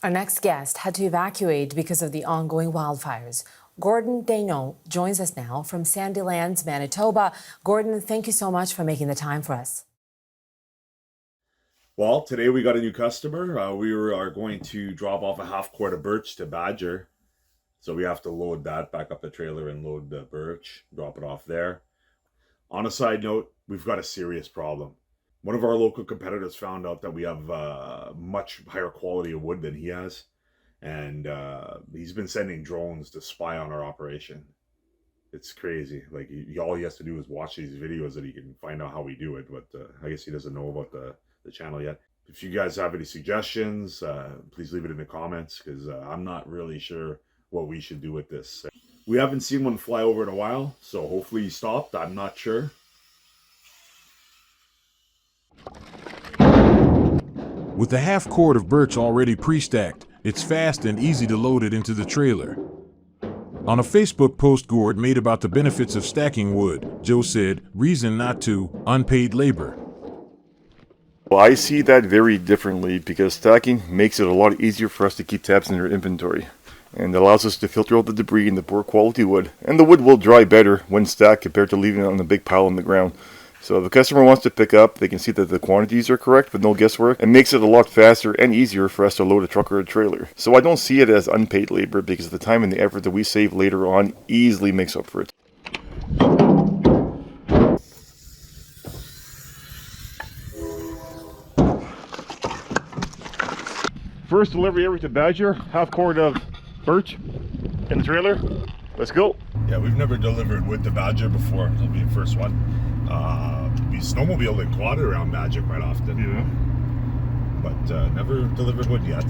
Our next guest had to evacuate because of the ongoing wildfires. Gordon Daigneault joins us now from Sandylands, Manitoba. Gordon, thank you so much for making the time for us. Well, today we got a new customer. We are going to drop off a half quart of birch to Badger. So we have to load that, back up the trailer and load the birch, drop it off there. On a side note, we've got a serious problem. One of our local competitors found out that we have much higher quality of wood than he has. And he's been sending drones to spy on our operation. It's crazy. Like, all he has to do is watch these videos that he can find out how we do it. But I guess he doesn't know about the channel yet. If you guys have any suggestions, please leave it in the comments, because I'm not really sure what we should do with this. We haven't seen one fly over in a while, so hopefully he stopped. I'm not sure. With the half cord of birch already pre-stacked, it's fast and easy to load it into the trailer. On a Facebook post Gord made about the benefits of stacking wood, Joe said, "Reason not to, unpaid labor." Well, I see that very differently, because stacking makes it a lot easier for us to keep tabs in our inventory, and allows us to filter out the debris and the poor quality wood. And the wood will dry better when stacked compared to leaving it on a big pile on the ground. So if a customer wants to pick up, they can see that the quantities are correct with no guesswork, and makes it a lot faster and easier for us to load a truck or a trailer. So I don't see it as unpaid labor, because the time and the effort that we save later on easily makes up for it. First delivery ever to Badger, half quart of birch in the trailer. Let's go. Yeah, we've never delivered wood to Badger before. This will be the first one. We snowmobiled and quadded around Badger quite often. Yeah. But never delivered wood yet.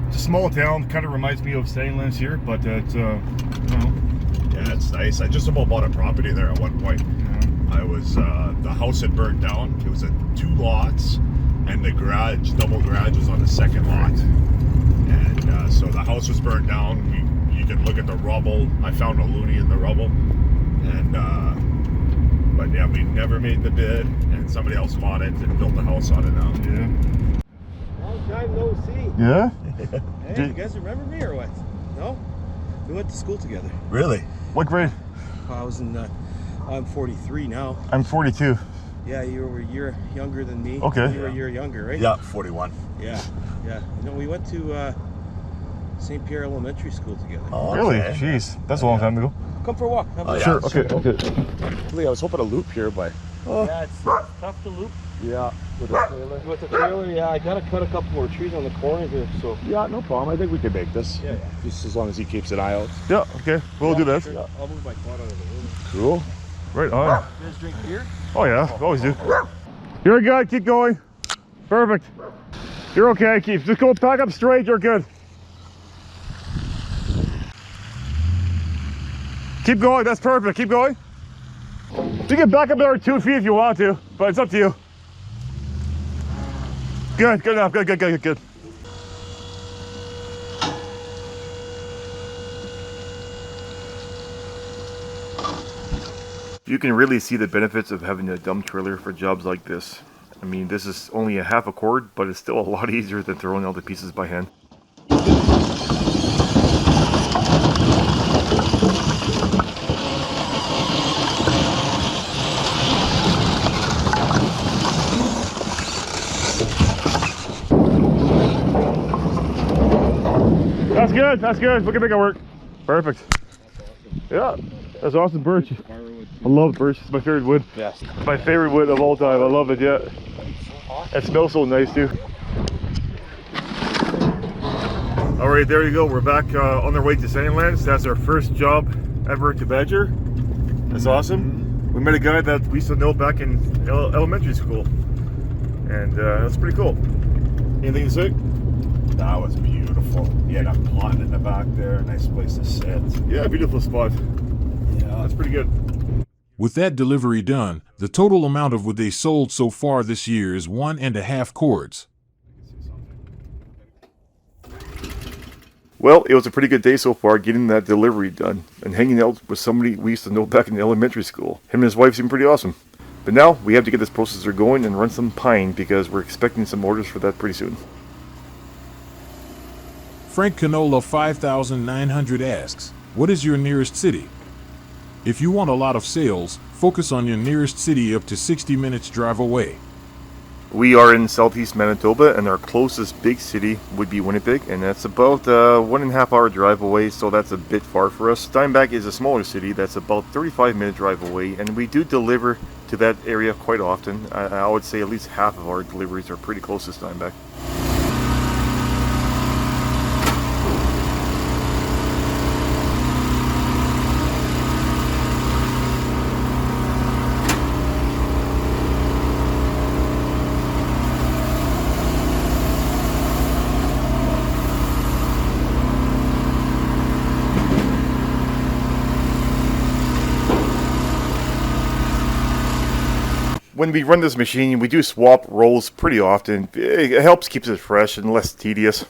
It's a small town, kind of reminds me of Sandylands here, but it's, I don't know. Yeah, it's nice. I just about bought a property there at one point. Yeah. I was, the house had burned down. It was at 2 lots, and the garage, double garage, was on the second lot. And so the house was burned down. You can look at the rubble. I found a loony in the rubble. And, but yeah, we never made the bid, and somebody else bought it and built a house on it now. Yeah. Long time no see. Yeah? Hey, you guys remember me or what? No? We went to school together. Really? What grade? I was in, I'm 43 now. I'm 42. Yeah, you were a year younger than me. Okay. You were a year younger, right? Yeah, 41. Yeah, yeah. You know, we went to St. Pierre Elementary School together. Oh, Really? okay. Jeez, that's a long time ago. Come for a walk. Come Oh, for yeah. a walk. Okay. I was hoping to loop here, but Yeah, it's tough to loop. yeah, with a trailer. With the trailer, yeah, I gotta cut a couple more trees on the corner here, so. Yeah, no problem. I think we can make this. Yeah, yeah. Just as long as he keeps an eye out. Yeah, okay. We'll do that. Sure. I'll move my quad out of the room. Cool. Right on. You guys drink beer? Oh yeah, always do. You're good, keep going. Perfect. You're okay, keep. Just go back up straight, you're good. Keep going, that's perfect, keep going. You can back up another 2 feet if you want to, but it's up to you. Good, good enough, good. You can really see the benefits of having a dump trailer for jobs like this. I mean, this is only a half a cord, but it's still a lot easier than throwing all the pieces by hand. That's good. We can make it work. Perfect. Yeah, that's awesome birch. I love birch. It's my favorite wood. Best. My favorite wood of all time. I love it, yeah. It smells so nice too. All right, there you go. We're back on our way to Sandylands. That's our first job ever to Badger. That's awesome. We met a guy that we used to know back in elementary school. And that's pretty cool. Anything to say? That was beautiful. You had a pond in the back there, nice place to sit. Yeah, beautiful spot. Yeah, That's pretty good. With that delivery done, the total amount of wood they sold so far this year is 1.5 cords. Well, it was a pretty good day so far getting that delivery done and hanging out with somebody we used to know back in elementary school. Him and his wife seem pretty awesome. But now we have to get this processor going and run some pine because we're expecting some orders for that pretty soon. Frank Canola 5900 asks, what is your nearest city? If you want a lot of sales, focus on your nearest city up to 60 minutes drive away. We are in South-East Manitoba, and our closest big city would be Winnipeg, and that's about a 1.5 hour drive away, so that's a bit far for us. Steinbach is a smaller city that's about 35-minute drive away, and we do deliver to that area quite often. I would say at least half of our deliveries are pretty close to Steinbach. When we run this machine, we do swap rolls pretty often. It helps keeps it fresh and less tedious.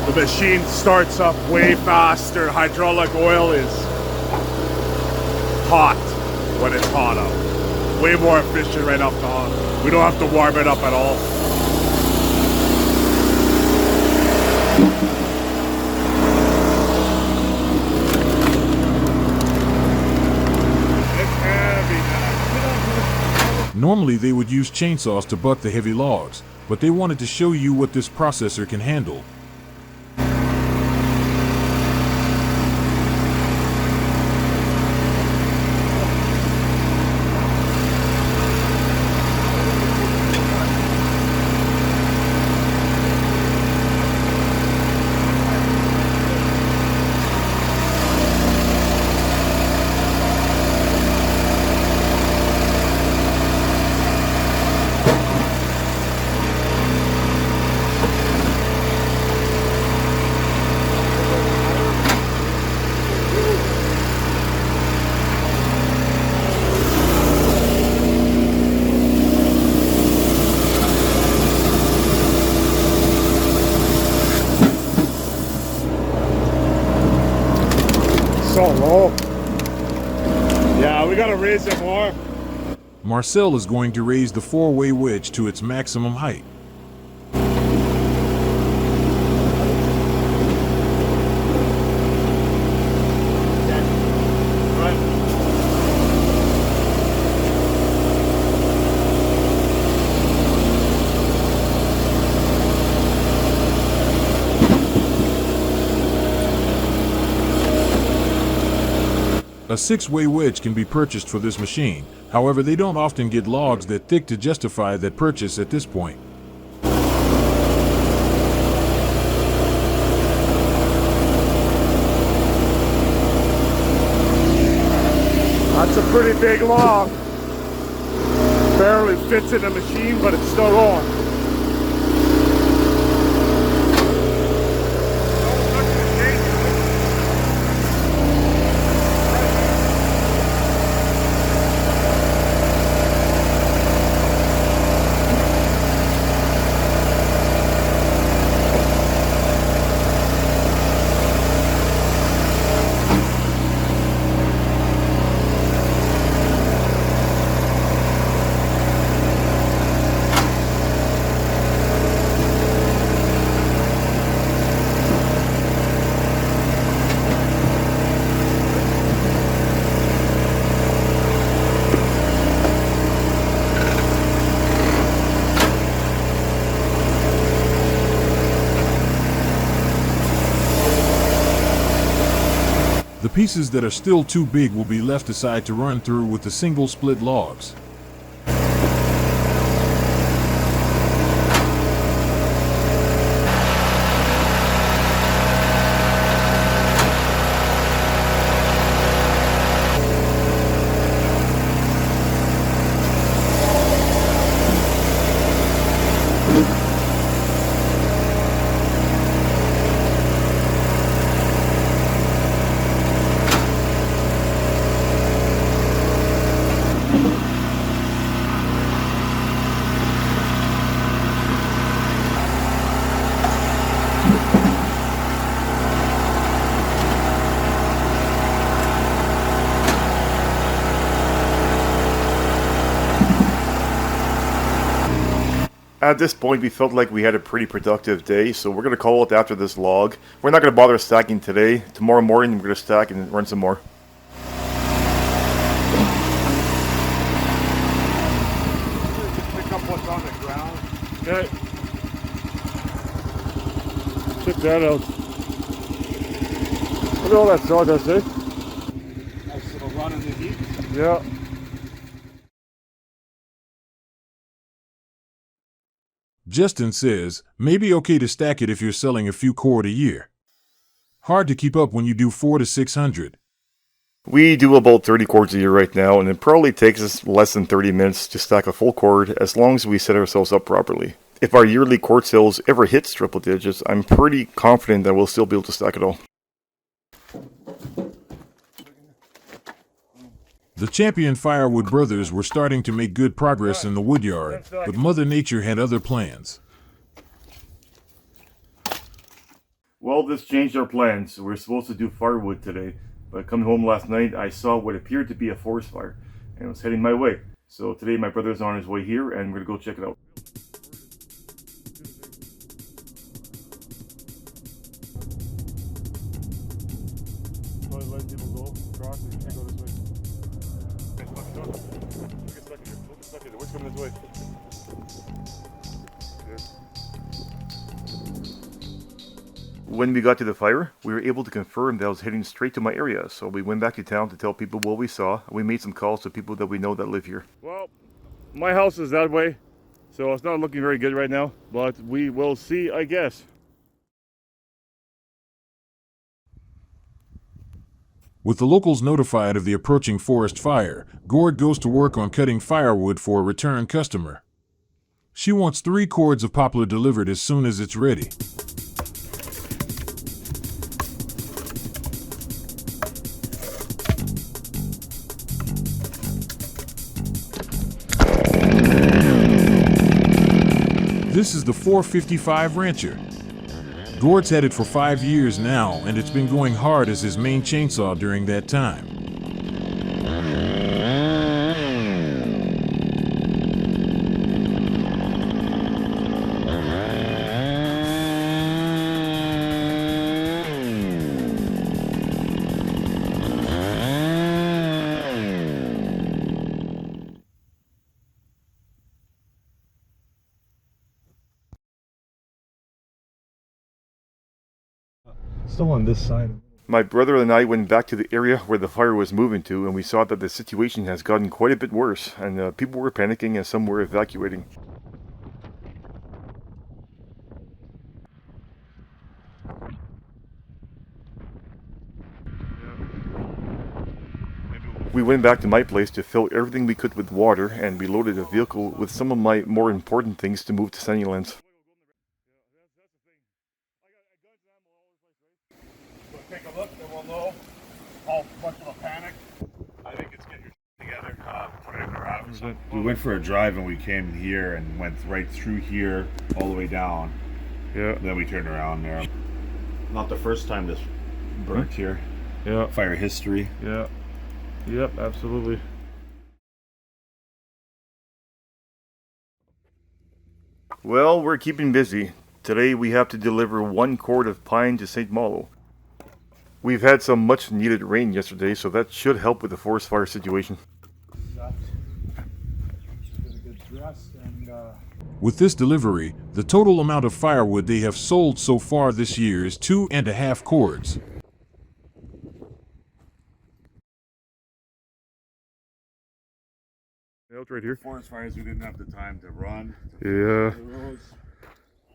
The machine starts up way faster. Hydraulic oil is hot when it's hot out. Way more efficient right off the hop. We don't have to warm it up at all. It's heavy now. Normally they would use chainsaws to buck the heavy logs, but they wanted to show you what this processor can handle. So low. Yeah, we gotta raise it more. Marcel is going to raise the 4-way wedge to its maximum height. A 6-way wedge can be purchased for this machine, however they don't often get logs that thick to justify that purchase at this point. That's a pretty big log. Barely fits in the machine, but it's still going. The pieces that are still too big will be left aside to run through with the single split logs. At this point, we felt like we had a pretty productive day, so we're going to call it after this log. We're not going to bother stacking today. Tomorrow morning, we're going to stack and run some more. Pick up what's on the ground. Okay. Check that out. Look at all that sawdust, eh? Nice little run in the heat. Yeah. Justin says, maybe okay to stack it if you're selling a few cord a year. Hard to keep up when you do 400 to 600. We do about 30 cords a year right now, and it probably takes us less than 30 minutes to stack a full cord as long as we set ourselves up properly. If our yearly cord sales ever hits triple digits, I'm pretty confident that we'll still be able to stack it all. The Champion Firewood brothers were starting to make good progress in the woodyard, but Mother Nature had other plans. Well, this changed our plans. We were supposed to do firewood today, but coming home last night, I saw what appeared to be a forest fire, and it was heading my way. So today my brother's on his way here, and we're going to go check it out. Let people go across, you can't go this way. The wind's coming this way. When we got to the fire, we were able to confirm that I was heading straight to my area, so we went back to town to tell people what we saw. We made some calls to people that we know that live here. Well, my house is that way, so it's not looking very good right now, but we will see, I guess. With the locals notified of the approaching forest fire, Gord goes to work on cutting firewood for a return customer. She wants 3 cords of poplar delivered as soon as it's ready. This is the 455 Rancher. Gord's had it for 5 years now, and it's been going hard as his main chainsaw during that time. Still on this side. My brother and I went back to the area where the fire was moving to, and we saw that the situation has gotten quite a bit worse, and people were panicking and some were evacuating. We went back to my place to fill everything we could with water, and we loaded a vehicle with some of my more important things to move to Sunnylands. Take a look, and we'll know how much of a panic. I think it's getting your together, put it in our house. We went for a drive and we came here and went right through here, all the way down. Yeah. Then we turned around there. Not the first time this burnt here. Yeah. Fire history. Yeah. Yep, absolutely. Well, we're keeping busy. Today we have to deliver 1 cord of pine to St. Malo. We've had some much needed rain yesterday, so that should help with the forest fire situation. With this delivery, the total amount of firewood they have sold so far this year is 2.5 cords. Out right here. Forest fires, we didn't have the time to run. Yeah.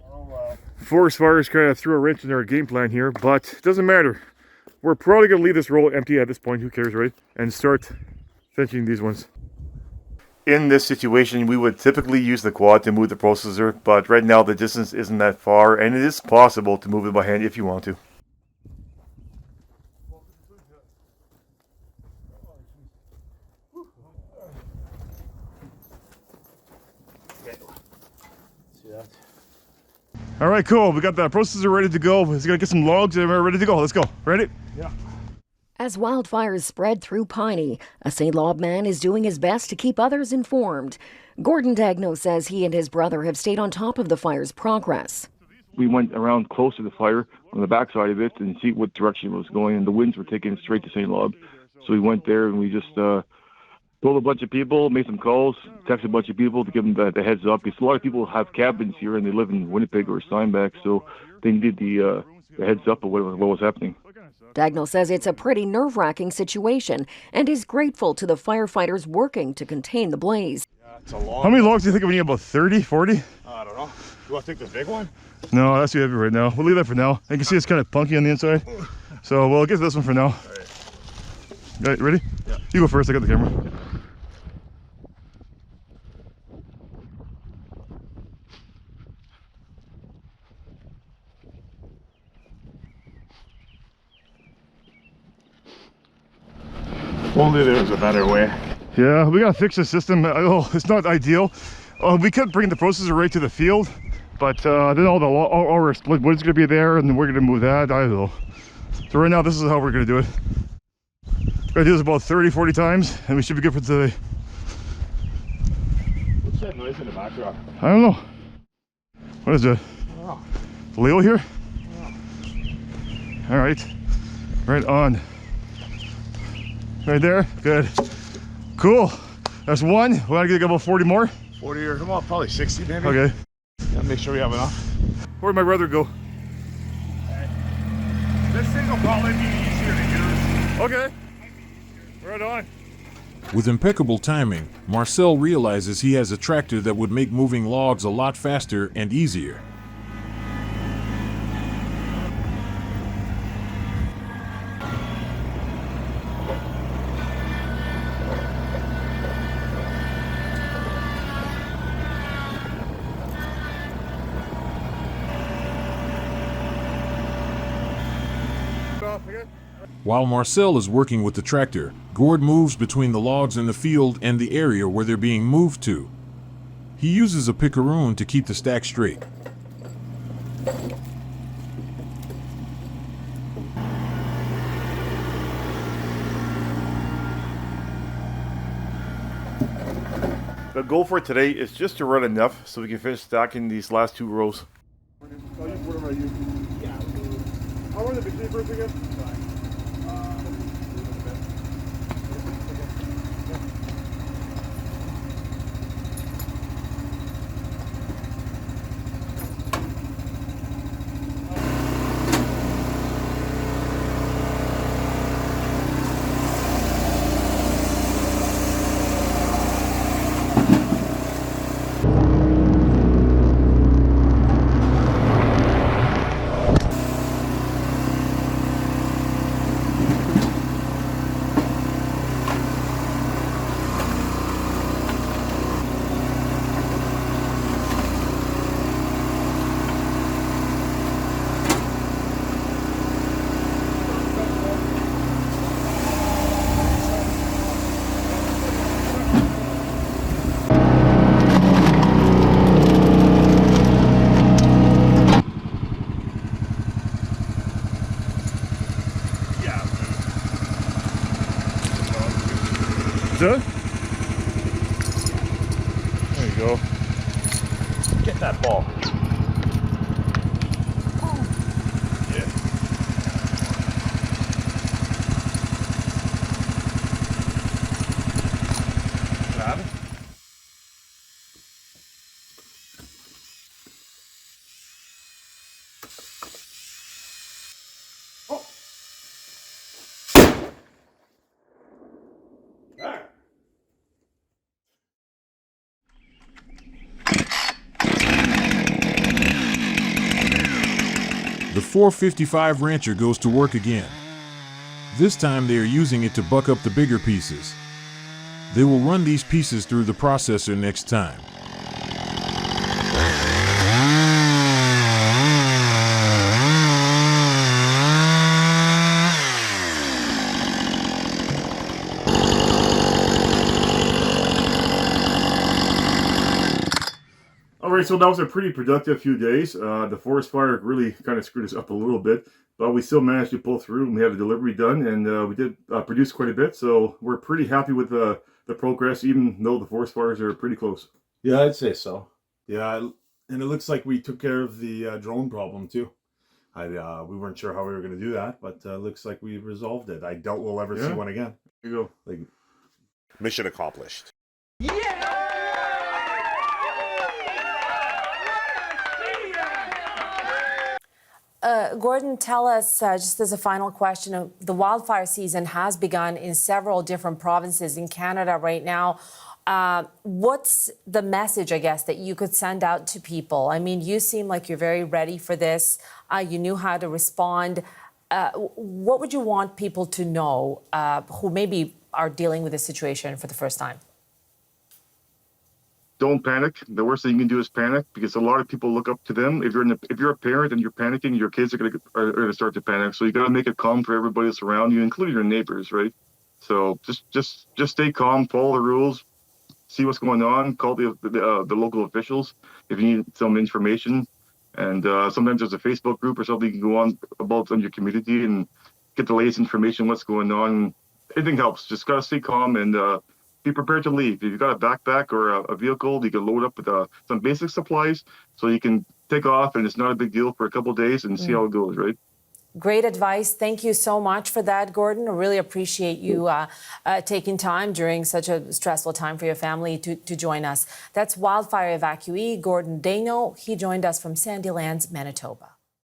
Oh, forest fires kind of threw a wrench in our game plan here, but it doesn't matter. We're probably going to leave this roll empty at this point, who cares, right? And start finishing these ones. In this situation, we would typically use the quad to move the processor, but right now the distance isn't that far, and it is possible to move it by hand if you want to. All right, cool. We got the processor ready to go. He's going to get some logs and we're ready to go. Let's go. Ready? Yeah. As wildfires spread through Piney, a St. Lob man is doing his best to keep others informed. Gordon Daigneault says he and his brother have stayed on top of the fire's progress. We went around close to the fire on the backside of it and see what direction it was going, and the winds were taking it straight to St. Lob. So we went there and we just told a bunch of people, made some calls, texted a bunch of people to give them the heads up. Because a lot of people have cabins here and they live in Winnipeg or Steinbach, so they needed the heads up of what was happening. Daigneault says it's a pretty nerve-wracking situation and is grateful to the firefighters working to contain the blaze. How many logs do you think we need? About 30, 40? I don't know. You want to take the big one? No, that's too heavy right now. We'll leave that for now. You can see it's kind of punky on the inside. So we'll get this one for now. All right, ready? Yeah. You go first, I got the camera. Only there was a better way. Yeah, we gotta fix the system. Oh, it's not ideal. We could bring the processor right to the field, but then all our split wood's gonna be there, and then we're gonna move that. I don't know. So right now, this is how we're gonna do it. We're gonna do this about 30, 40 times, and we should be good for today. What's that noise in the background? I don't know. What is it? Oh. Leo here? All right, right on. Right there, good. Cool, that's one. We gotta get about 40 more? 40 or come on, probably 60 maybe. Okay. Gotta make sure we have enough. Where'd my brother go? This thing will probably be easier to use. Okay, right on. With impeccable timing, Marcel realizes he has a tractor that would make moving logs a lot faster and easier. While Marcel is working with the tractor, Gord moves between the logs in the field and the area where they're being moved to. He uses a picaroon to keep the stack straight. The goal for today is just to run enough so we can finish stacking these last two rows. Whatever I use. How long are the between first again? Done? There you go. Get that ball. Yeah. Grab it. Oh. There. The 455 Rancher goes to work again. This time they are using it to buck up the bigger pieces. They will run these pieces through the processor next time. All right, so that was a pretty productive few days. The forest fire really kind of screwed us up a little bit, but we still managed to pull through, and we had a delivery done, and we did produce quite a bit. So we're pretty happy with the progress, even though the forest fires are pretty close. Yeah, I'd say so. Yeah, and it looks like we took care of the drone problem too. We weren't sure how we were going to do that, but looks like we resolved it. I doubt we'll ever see one again. There you go. Like, mission accomplished. Gordon, tell us, just as a final question, the wildfire season has begun in several different provinces in Canada right now. What's the message, I guess, that you could send out to people? I mean, you seem like you're very ready for this. You knew how to respond. What would you want people to know who maybe are dealing with this situation for the first time? Don't panic. The worst thing you can do is panic, because a lot of people look up to them. If you're a parent and you're panicking, your kids are gonna start to panic. So you got to make it calm for everybody that's around you, including your neighbors, right? So just stay calm, follow the rules, see what's going on, call the local officials if you need some information. And sometimes there's a Facebook group or something you can go on about in your community and get the latest information, what's going on. Anything helps. Just got to stay calm and be prepared to leave. If you've got a backpack or a vehicle, you can load up with some basic supplies so you can take off, and it's not a big deal for a couple of days and see how it goes, right? Great advice. Thank you so much for that, Gordon. I really appreciate you taking time during such a stressful time for your family to join us. That's wildfire evacuee Gordon Daigneault. He joined us from Sandilands, Manitoba.